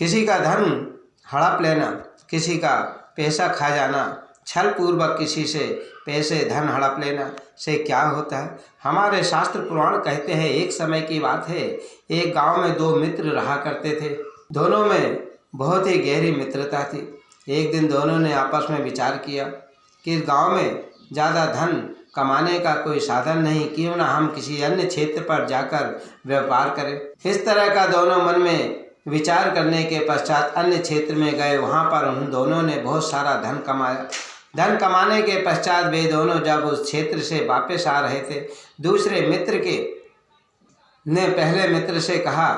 किसी का धन हड़प लेना, किसी का पैसा खा जाना, छल पूर्वक किसी से पैसे धन हड़प लेना से क्या होता है। हमारे शास्त्र पुराण कहते हैं, एक समय की बात है, एक गांव में दो मित्र रहा करते थे। दोनों में बहुत ही गहरी मित्रता थी। एक दिन दोनों ने आपस में विचार किया कि इस गांव में ज़्यादा धन कमाने का कोई साधन नहीं, क्यों ना हम किसी अन्य क्षेत्र पर जाकर व्यापार करें। इस तरह का दोनों मन में विचार करने के पश्चात अन्य क्षेत्र में गए। वहाँ पर उन दोनों ने बहुत सारा धन कमाया। धन कमाने के पश्चात वे दोनों जब उस क्षेत्र से वापस आ रहे थे, दूसरे मित्र के ने पहले मित्र से कहा,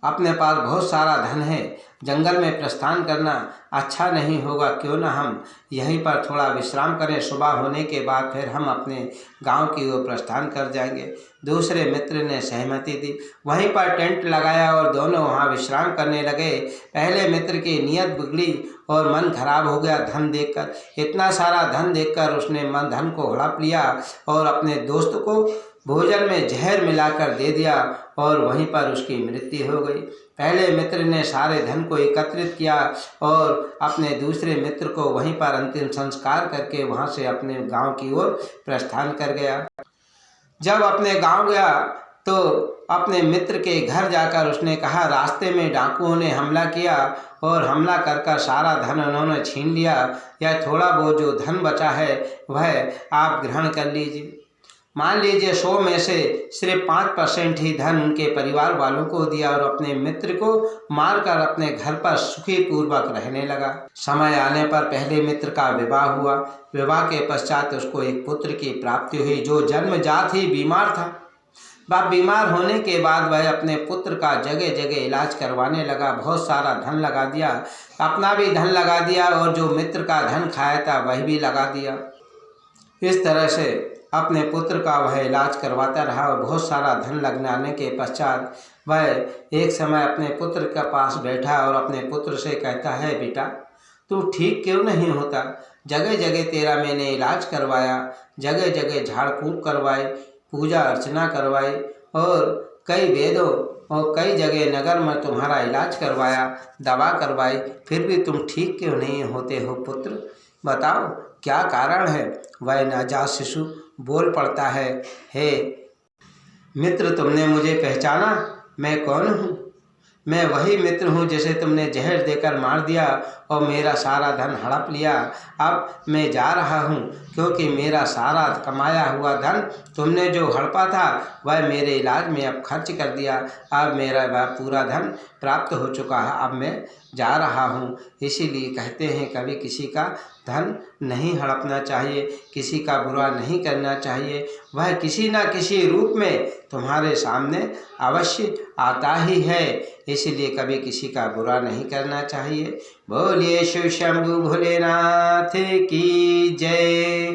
अपने पास बहुत सारा धन है, जंगल में प्रस्थान करना अच्छा नहीं होगा, क्यों ना हम यहीं पर थोड़ा विश्राम करें, सुबह होने के बाद फिर हम अपने गांव की ओर प्रस्थान कर जाएंगे। दूसरे मित्र ने सहमति दी। वहीं पर टेंट लगाया और दोनों वहां विश्राम करने लगे। पहले मित्र की नीयत बिगड़ी और मन खराब हो गया धन देखकर। इतना सारा धन देखकर उसने धन को हड़प लिया और अपने दोस्त को भोजन में जहर मिलाकर दे दिया और वहीं पर उसकी मृत्यु हो गई। पहले मित्र ने सारे धन को एकत्रित किया और अपने दूसरे मित्र को वहीं पर अंतिम संस्कार करके वहां से अपने गांव की ओर प्रस्थान कर गया। जब अपने गांव गया तो अपने मित्र के घर जाकर उसने कहा, रास्ते में डाकुओं ने हमला किया और हमला कर सारा धन उन्होंने छीन लिया। यह थोड़ा बहुत जो धन बचा है वह आप ग्रहण कर लीजिए। मान लीजिए 100 में से सिर्फ 5% ही धन उनके परिवार वालों को दिया और अपने मित्र को मारकर अपने घर पर सुखी पूर्वक रहने लगा। समय आने पर पहले मित्र का विवाह हुआ। विवाह के पश्चात उसको एक पुत्र की प्राप्ति हुई जो जन्मजात ही बीमार था। वह बीमार होने के बाद वह अपने पुत्र का जगह जगह इलाज करवाने लगा। बहुत सारा धन लगा दिया, अपना भी धन लगा दिया और जो मित्र का धन खाया था वह भी लगा दिया। इस तरह से अपने पुत्र का वह इलाज करवाता रहा और बहुत सारा धन लगाने के पश्चात वह एक समय अपने पुत्र के पास बैठा और अपने पुत्र से कहता है, बेटा तू ठीक क्यों नहीं होता? जगह जगह तेरा मैंने इलाज करवाया, जगह जगह झाड़ फूँक करवाई, पूजा अर्चना करवाई और कई वेदों और कई जगह नगर में तुम्हारा इलाज करवाया, दवा करवाई, फिर भी तुम ठीक क्यों नहीं होते हो पुत्र? बताओ क्या कारण है? वह नवजात शिशु बोल पड़ता है, हे मित्र, तुमने मुझे पहचाना? मैं कौन हूँ? मैं वही मित्र हूँ जिसे तुमने जहर देकर मार दिया और मेरा सारा धन हड़प लिया। अब मैं जा रहा हूँ क्योंकि मेरा सारा कमाया हुआ धन तुमने जो हड़पा था वह मेरे इलाज में अब खर्च कर दिया। अब मेरा वह पूरा धन प्राप्त हो चुका है, अब मैं जा रहा हूँ। इसीलिए कहते हैं कभी किसी का धन नहीं हड़पना चाहिए, किसी का बुरा नहीं करना चाहिए। वह किसी न किसी रूप में तुम्हारे सामने अवश्य आता ही है, इसलिए कभी किसी का बुरा नहीं करना चाहिए। बोलिए शिव शंभु भोलेनाथ की जय।